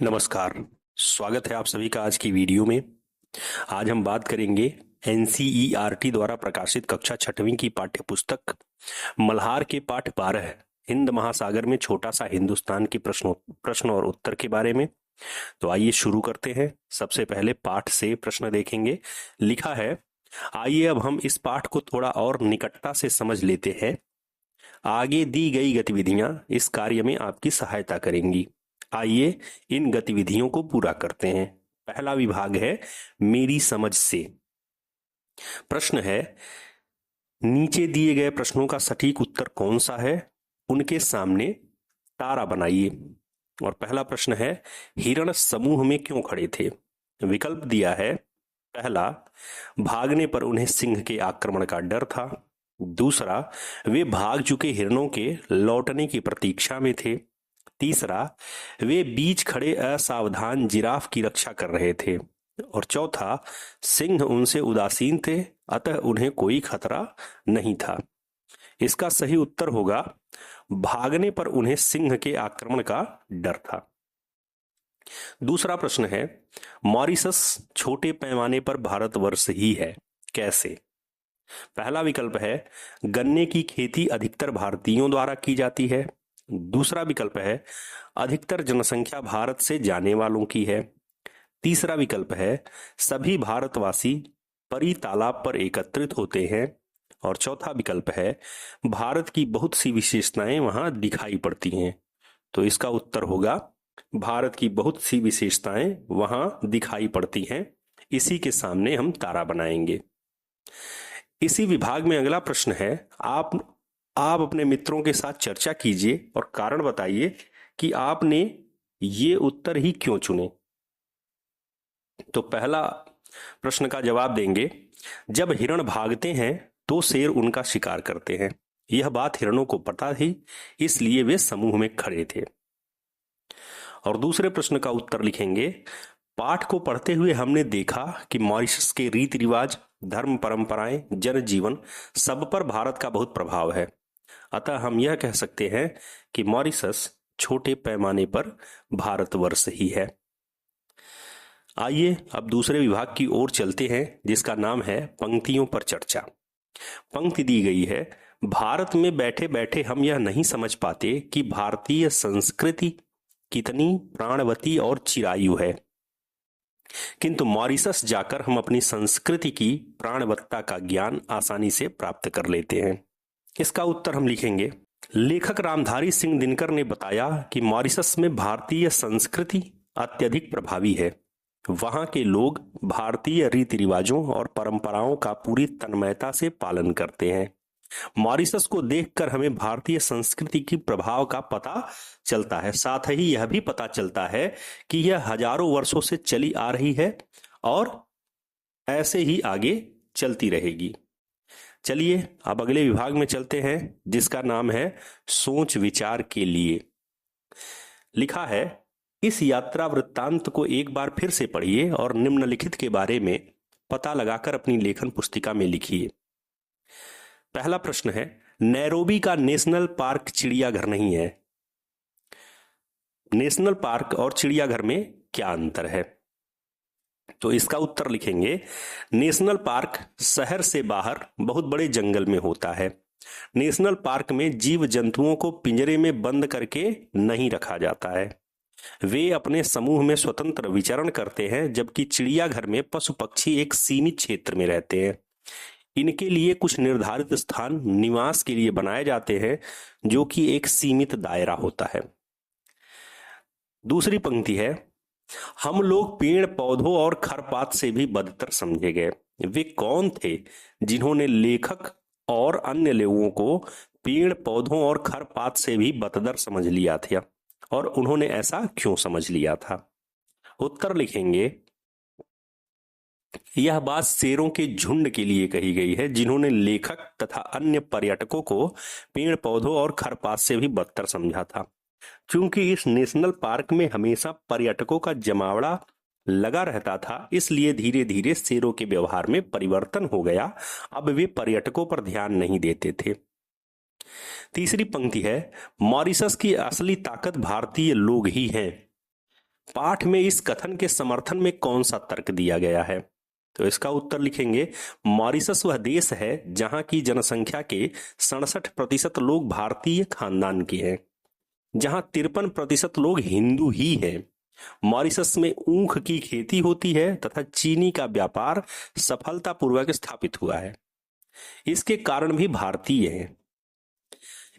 नमस्कार। स्वागत है आप सभी का आज की वीडियो में। आज हम बात करेंगे एनसीईआरटी द्वारा प्रकाशित कक्षा छठवीं की पाठ्य पुस्तक मल्हार के पाठ 12 हिंद महासागर में छोटा सा हिंदुस्तान के प्रश्न और उत्तर के बारे में। तो आइए शुरू करते हैं। सबसे पहले पाठ से प्रश्न देखेंगे। लिखा है, आइए अब हम इस पाठ को थोड़ा और निकटता से समझ लेते हैं। आगे दी गई गतिविधियां इस कार्य में आपकी सहायता करेंगी। आइए इन गतिविधियों को पूरा करते हैं। पहला विभाग है मेरी समझ से। प्रश्न है, नीचे दिए गए प्रश्नों का सटीक उत्तर कौन सा है? उनके सामने तारा बनाइए। और पहला प्रश्न है, हिरण समूह में क्यों खड़े थे? विकल्प दिया है, पहला, भागने पर उन्हें सिंह के आक्रमण का डर था। दूसरा, वे भाग चुके हिरणों के लौटने की प्रतीक्षा में थे। तीसरा, वे बीच खड़े असावधान जिराफ की रक्षा कर रहे थे। और चौथा, सिंह उनसे उदासीन थे, अतः उन्हें कोई खतरा नहीं था। इसका सही उत्तर होगा, भागने पर उन्हें सिंह के आक्रमण का डर था। दूसरा प्रश्न है, मॉरिशस छोटे पैमाने पर भारतवर्ष ही है, कैसे? पहला विकल्प है, गन्ने की खेती अधिकतर भारतीयों द्वारा की जाती है। दूसरा विकल्प है, अधिकतर जनसंख्या भारत से जाने वालों की है। तीसरा विकल्प है, सभी भारतवासी परी तालाब पर एकत्रित होते हैं। और चौथा विकल्प है, भारत की बहुत सी विशेषताएं वहां दिखाई पड़ती हैं। तो इसका उत्तर होगा, भारत की बहुत सी विशेषताएं वहां दिखाई पड़ती हैं। इसी के सामने हम तारा बनाएंगे। इसी विभाग में अगला प्रश्न है, आप अपने मित्रों के साथ चर्चा कीजिए और कारण बताइए कि आपने ये उत्तर ही क्यों चुने। तो पहला प्रश्न का जवाब देंगे, जब हिरण भागते हैं तो शेर उनका शिकार करते हैं। यह बात हिरणों को पता थी, इसलिए वे समूह में खड़े थे। और दूसरे प्रश्न का उत्तर लिखेंगे, पाठ को पढ़ते हुए हमने देखा कि मॉरिशस के रीति रिवाज, धर्म, परंपराएं, जनजीवन सब पर भारत का बहुत प्रभाव है। अतः हम यह कह सकते हैं कि मॉरिशस छोटे पैमाने पर भारतवर्ष ही है। आइए अब दूसरे विभाग की ओर चलते हैं, जिसका नाम है पंक्तियों पर चर्चा। पंक्ति दी गई है, भारत में बैठे बैठे हम यह नहीं समझ पाते कि भारतीय संस्कृति कितनी प्राणवती और चिरायु है, किंतु मॉरिशस जाकर हम अपनी संस्कृति की प्राणवत्ता का ज्ञान आसानी से प्राप्त कर लेते हैं। इसका उत्तर हम लिखेंगे, लेखक रामधारी सिंह दिनकर ने बताया कि मॉरिशस में भारतीय संस्कृति अत्यधिक प्रभावी है। वहां के लोग भारतीय रीति रिवाजों और परंपराओं का पूरी तन्मयता से पालन करते हैं। मॉरिशस को देखकर हमें भारतीय संस्कृति की प्रभाव का पता चलता है। साथ ही यह भी पता चलता है कि यह हजारों वर्षों से चली आ रही है और ऐसे ही आगे चलती रहेगी। चलिए अब अगले विभाग में चलते हैं, जिसका नाम है सोच विचार के लिए। लिखा है, इस यात्रा वृत्तांत को एक बार फिर से पढ़िए और निम्नलिखित के बारे में पता लगाकर अपनी लेखन पुस्तिका में लिखिए। पहला प्रश्न है, नैरोबी का नेशनल पार्क चिड़ियाघर नहीं है। नेशनल पार्क और चिड़ियाघर में क्या अंतर है? तो इसका उत्तर लिखेंगे, नेशनल पार्क शहर से बाहर बहुत बड़े जंगल में होता है। नेशनल पार्क में जीव जंतुओं को पिंजरे में बंद करके नहीं रखा जाता है, वे अपने समूह में स्वतंत्र विचरण करते हैं, जबकि चिड़ियाघर में पशु पक्षी एक सीमित क्षेत्र में रहते हैं। इनके लिए कुछ निर्धारित स्थान निवास के लिए बनाए जाते हैं, जो कि एक सीमित दायरा होता है। दूसरी पंक्ति है, हम लोग पेड़ पौधों और खरपात से भी बदतर समझे गए। वे कौन थे जिन्होंने लेखक और अन्य लोगों को पेड़ पौधों और खरपात से भी बदतर समझ लिया था, और उन्होंने ऐसा क्यों समझ लिया था? उत्तर लिखेंगे, यह बात शेरों के झुंड के लिए कही गई है, जिन्होंने लेखक तथा अन्य पर्यटकों को पेड़ पौधों और खरपात से भी बदतर समझा था। क्योंकि इस नेशनल पार्क में हमेशा पर्यटकों का जमावड़ा लगा रहता था, इसलिए धीरे धीरे शेरों के व्यवहार में परिवर्तन हो गया। अब वे पर्यटकों पर ध्यान नहीं देते थे। तीसरी पंक्ति है, मॉरिशस की असली ताकत भारतीय लोग ही हैं। पाठ में इस कथन के समर्थन में कौन सा तर्क दिया गया है? तो इसका उत्तर लिखेंगे, मॉरिशस वह देश है जहां की जनसंख्या के 67% लोग भारतीय खानदान के हैं, जहां 53% लोग हिंदू ही हैं। मॉरिशस में ऊख की खेती होती है तथा चीनी का व्यापार सफलतापूर्वक स्थापित हुआ है। इसके कारण भी भारतीय हैं।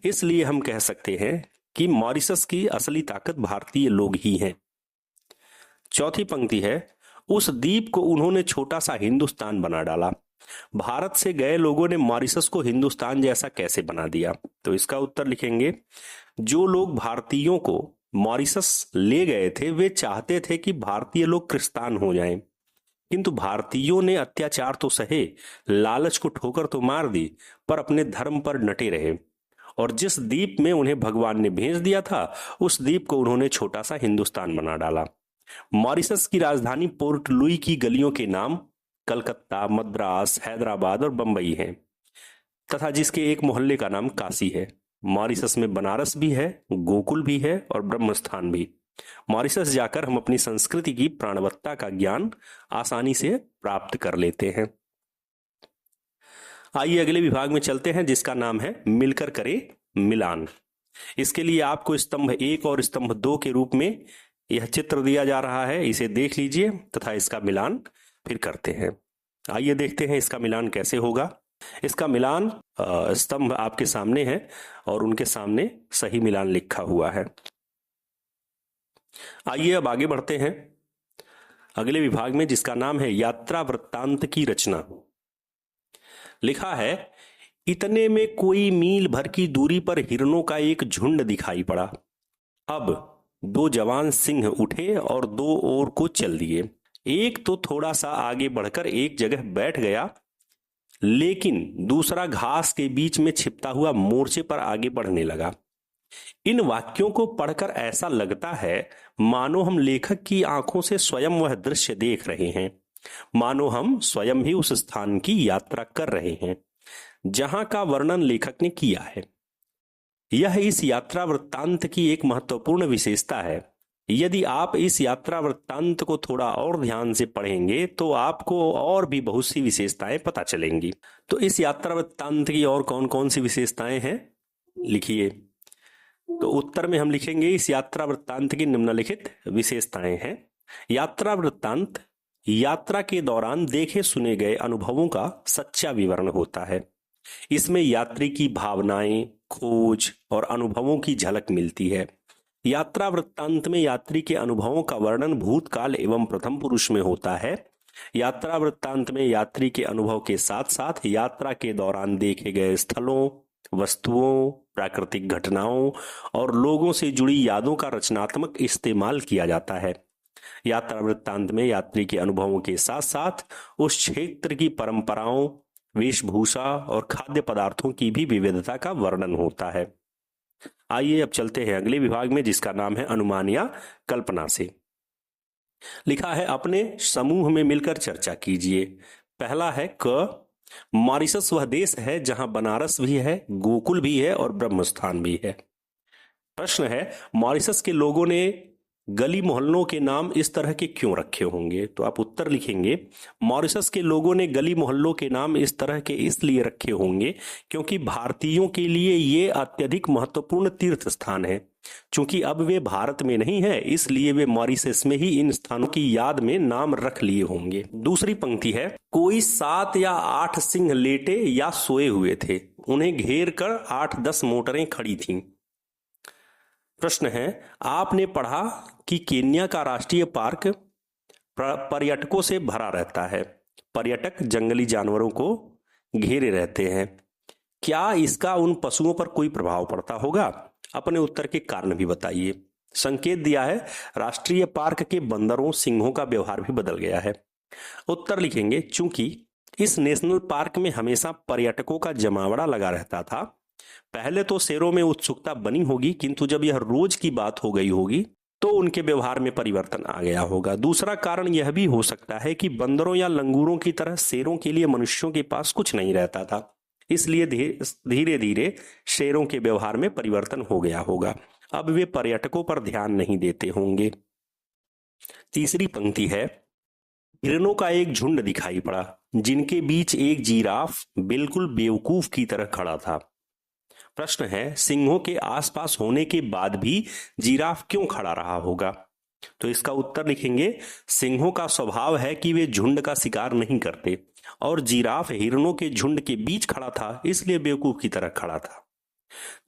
इसलिए हम कह सकते हैं कि मॉरिशस की असली ताकत भारतीय लोग ही हैं। चौथी पंक्ति है, उस द्वीप को उन्होंने छोटा सा हिंदुस्तान बना डाला। भारत से गए लोगों ने मॉरिशस को हिंदुस्तान जैसा कैसे बना दिया? तो इसका उत्तर लिखेंगे, जो लोग भारतीयों को मॉरिशस ले गए थे वे चाहते थे कि भारतीय लोग क्रिस्तान हो जाएं, किंतु भारतीयों ने अत्याचार तो सहे, लालच को ठोकर तो मार दी, पर अपने धर्म पर डटे रहे और जिस द्वीप में उन्हें भगवान ने भेज दिया था उस द्वीप को उन्होंने छोटा सा हिंदुस्तान बना डाला। मॉरिशस की राजधानी पोर्ट लुई की गलियों के नाम कलकत्ता, मद्रास, हैदराबाद और बंबई हैं तथा जिसके एक मोहल्ले का नाम काशी है। मॉरिशस में बनारस भी है, गोकुल भी है और ब्रह्मस्थान भी। मॉरिशस जाकर हम अपनी संस्कृति की प्राणवत्ता का ज्ञान आसानी से प्राप्त कर लेते हैं। आइए अगले विभाग में चलते हैं जिसका नाम है मिलकर करे मिलान। इसके लिए आपको स्तंभ 1 और स्तंभ 2 के रूप में यह चित्र दिया जा रहा है, इसे देख लीजिए तथा इसका मिलान फिर करते हैं। आइए देखते हैं इसका मिलान कैसे होगा। इसका मिलान स्तंभ आपके सामने है और उनके सामने सही मिलान लिखा हुआ है। आइए अब आगे बढ़ते हैं अगले विभाग में जिसका नाम है यात्रा वृत्तांत की रचना। लिखा है, इतने में कोई मील भर की दूरी पर हिरणों का एक झुंड दिखाई पड़ा। अब 2 जवान सिंह उठे और 2 ओर को चल दिए। एक तो थोड़ा सा आगे बढ़कर एक जगह बैठ गया, लेकिन दूसरा घास के बीच में छिपता हुआ मोर्चे पर आगे बढ़ने लगा। इन वाक्यों को पढ़कर ऐसा लगता है मानो हम लेखक की आंखों से स्वयं वह दृश्य देख रहे हैं, मानो हम स्वयं भी उस स्थान की यात्रा कर रहे हैं जहां का वर्णन लेखक ने किया है। यह इस यात्रा वृत्तांत की एक महत्वपूर्ण विशेषता है। यदि आप इस यात्रा वृत्तांत को थोड़ा और ध्यान से पढ़ेंगे तो आपको और भी बहुत सी विशेषताएं पता चलेंगी। तो इस यात्रा वृत्तांत की और कौन कौन सी विशेषताएं हैं लिखिए। तो उत्तर में हम लिखेंगे, इस यात्रा वृत्तांत की निम्नलिखित विशेषताएं हैं। यात्रा वृत्तांत यात्रा के दौरान देखे सुने गए अनुभवों का सच्चा विवरण होता है। इसमें यात्री की भावनाएं, खोज और अनुभवों की झलक मिलती है। यात्रा वृत्तांत में यात्री के अनुभवों का वर्णन भूतकाल एवं प्रथम पुरुष में होता है। यात्रा वृत्तांत में यात्री के अनुभव के साथ साथ यात्रा के दौरान देखे गए स्थलों, वस्तुओं, प्राकृतिक घटनाओं और लोगों से जुड़ी यादों का रचनात्मक इस्तेमाल किया जाता है। यात्रा वृत्तांत में यात्री के अनुभवों के साथ साथ उस क्षेत्र की परंपराओं, वेशभूषा और खाद्य पदार्थों की भी विविधता का वर्णन होता है। आइए अब चलते हैं अगले विभाग में जिसका नाम है अनुमान या कल्पना से। लिखा है, अपने समूह में मिलकर चर्चा कीजिए। पहला है क, मॉरिशस वह देश है जहां बनारस भी है, गोकुल भी है और ब्रह्मस्थान भी है। प्रश्न है, मॉरिशस के लोगों ने गली मोहल्लों के नाम इस तरह के क्यों रखे होंगे? तो आप उत्तर लिखेंगे, मॉरिशस के लोगों ने गली मोहल्लों के नाम इस तरह के इसलिए रखे होंगे क्योंकि भारतीयों के लिए ये अत्यधिक महत्वपूर्ण तीर्थ स्थान है। चूंकि अब वे भारत में नहीं है इसलिए वे मॉरिशस में ही इन स्थानों की याद में नाम रख लिए होंगे। दूसरी पंक्ति है, कोई 7 या 8 सिंह लेटे या सोए हुए थे, उन्हें घेर कर 8-10 मोटरें खड़ी थीं। प्रश्न है, आपने पढ़ा कि केन्या का राष्ट्रीय पार्क पर्यटकों से भरा रहता है। पर्यटक जंगली जानवरों को घेरे रहते हैं। क्या इसका उन पशुओं पर कोई प्रभाव पड़ता होगा? अपने उत्तर के कारण भी बताइए। संकेत दिया है, राष्ट्रीय पार्क के बंदरों, सिंहों का व्यवहार भी बदल गया है। उत्तर लिखेंगे, चूंकि इस नेशनल पार्क में हमेशा पर्यटकों का जमावड़ा लगा रहता था। पहले तो शेरों में उत्सुकता बनी होगी, किंतु जब यह रोज की बात हो गई होगी तो उनके व्यवहार में परिवर्तन आ गया होगा। दूसरा कारण यह भी हो सकता है कि बंदरों या लंगूरों की तरह शेरों के लिए मनुष्यों के पास कुछ नहीं रहता था, इसलिए धीरे धीरे शेरों के व्यवहार में परिवर्तन हो गया होगा। अब वे पर्यटकों पर ध्यान नहीं देते होंगे। तीसरी पंक्ति है, हिरणों का एक झुंड दिखाई पड़ा जिनके बीच एक जिराफ बिल्कुल बेवकूफ की तरह खड़ा था। प्रश्न है, सिंहों के आसपास होने के बाद भी जिराफ क्यों खड़ा रहा होगा? तो इसका उत्तर लिखेंगे, सिंहों का स्वभाव है कि वे झुंड का शिकार नहीं करते और जिराफ हिरणों के झुंड के बीच खड़ा था, इसलिए बेवकूफ की तरह खड़ा था।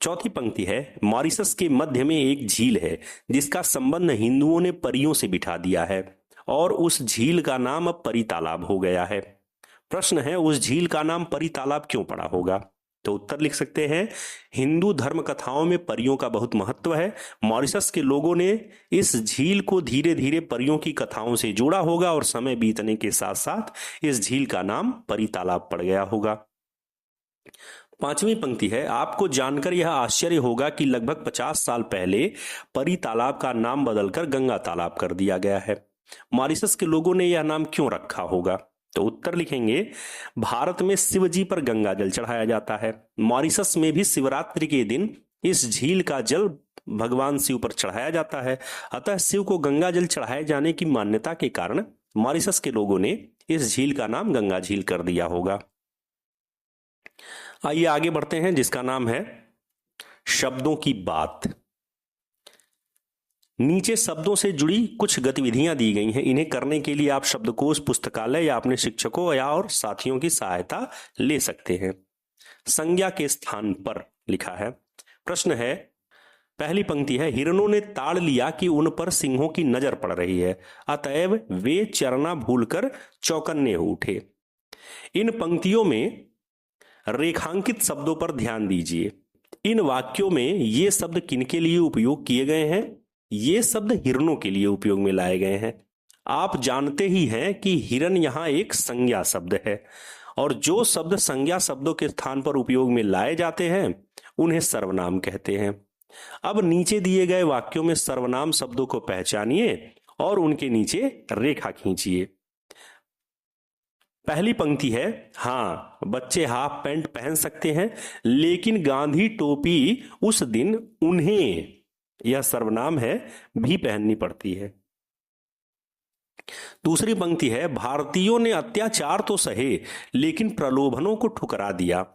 चौथी पंक्ति है, मॉरिशस के मध्य में एक झील है जिसका संबंध हिंदुओं ने परियों से बिठा दिया है और उस झील का नाम अब परी तालाब हो गया है। प्रश्न है, उस झील का नाम परी तालाब क्यों पड़ा होगा? तो उत्तर लिख सकते हैं, हिंदू धर्म कथाओं में परियों का बहुत महत्व है। मॉरिशस के लोगों ने इस झील को धीरे धीरे परियों की कथाओं से जोड़ा होगा और समय बीतने के साथ साथ इस झील का नाम परी तालाब पड़ गया होगा। पांचवी पंक्ति है, आपको जानकर यह आश्चर्य होगा कि लगभग 50 साल पहले परी तालाब का नाम बदलकर गंगा तालाब कर दिया गया है। मॉरिशस के लोगों ने यह नाम क्यों रखा होगा? तो उत्तर लिखेंगे, भारत में शिव जी पर गंगा जल चढ़ाया जाता है। मॉरिशस में भी शिवरात्रि के दिन इस झील का जल भगवान शिव पर चढ़ाया जाता है। अतः शिव को गंगा जल चढ़ाए जाने की मान्यता के कारण मॉरिशस के लोगों ने इस झील का नाम गंगा झील कर दिया होगा। आइए आगे बढ़ते हैं, जिसका नाम है शब्दों की बात। नीचे शब्दों से जुड़ी कुछ गतिविधियां दी गई हैं। इन्हें करने के लिए आप शब्दकोश, पुस्तकालय या अपने शिक्षकों या और साथियों की सहायता ले सकते हैं। संज्ञा के स्थान पर लिखा है। प्रश्न है, पहली पंक्ति है, हिरणों ने ताड़ लिया कि उन पर सिंहों की नजर पड़ रही है, अतएव वे चरना भूलकर चौकन्ने हो उठे। इन पंक्तियों में रेखांकित शब्दों पर ध्यान दीजिए। इन वाक्यों में ये शब्द किनके लिए उपयोग किए गए हैं? ये शब्द हिरणों के लिए उपयोग में लाए गए हैं। आप जानते ही हैं कि हिरण यहां एक संज्ञा शब्द है और जो शब्द संज्ञा शब्दों के स्थान पर उपयोग में लाए जाते हैं उन्हें सर्वनाम कहते हैं। अब नीचे दिए गए वाक्यों में सर्वनाम शब्दों को पहचानिए और उनके नीचे रेखा खींचिए। पहली पंक्ति है, हाँ बच्चे हाफ पैंट पहन सकते हैं लेकिन गांधी टोपी उस दिन उन्हें, यह सर्वनाम है, भी पहननी पड़ती है। दूसरी पंक्ति है, भारतीयों ने अत्याचार तो सहे लेकिन प्रलोभनों को ठुकरा दिया।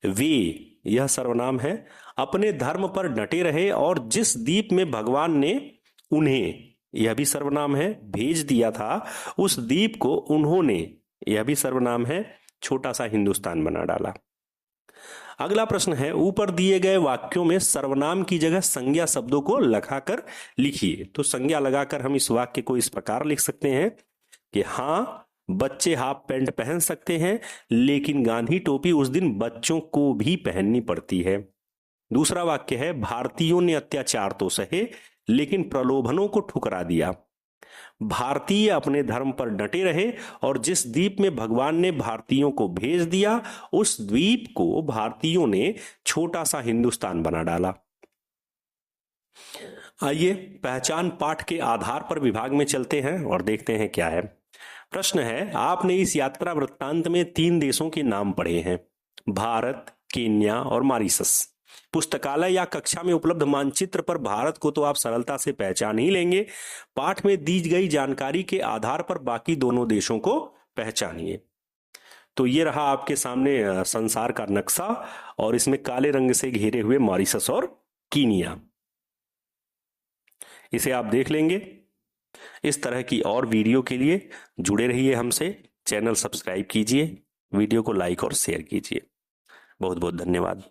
वे, यह सर्वनाम है, अपने धर्म पर डटे रहे और जिस द्वीप में भगवान ने उन्हें, यह भी सर्वनाम है, भेज दिया था, उस द्वीप को उन्होंने, यह भी सर्वनाम है, छोटा सा हिंदुस्तान बना डाला। अगला प्रश्न है, ऊपर दिए गए वाक्यों में सर्वनाम की जगह संज्ञा शब्दों को लगाकर लिखिए। तो संज्ञा लगाकर हम इस वाक्य को इस प्रकार लिख सकते हैं कि हाँ बच्चे हाफ पैंट पहन सकते हैं लेकिन गांधी टोपी उस दिन बच्चों को भी पहननी पड़ती है। दूसरा वाक्य है, भारतीयों ने अत्याचार तो सहे लेकिन प्रलोभनों को ठुकरा दिया। भारतीय अपने धर्म पर डटे रहे और जिस द्वीप में भगवान ने भारतीयों को भेज दिया उस द्वीप को भारतीयों ने छोटा सा हिंदुस्तान बना डाला। आइए पहचान पाठ के आधार पर विभाग में चलते हैं और देखते हैं क्या है। प्रश्न है, आपने इस यात्रा वृत्तांत में 3 देशों के नाम पढ़े हैं, भारत, केन्या और मॉरिशस। पुस्तकालय या कक्षा में उपलब्ध मानचित्र पर भारत को तो आप सरलता से पहचान ही लेंगे। पाठ में दी गई जानकारी के आधार पर बाकी दोनों देशों को पहचानिए। तो ये रहा आपके सामने संसार का नक्शा और इसमें काले रंग से घेरे हुए मॉरिशस और कीनिया। इसे आप देख लेंगे। इस तरह की और वीडियो के लिए जुड़े रहिए हमसे। चैनल सब्सक्राइब कीजिए, वीडियो को लाइक और शेयर कीजिए। बहुत बहुत धन्यवाद।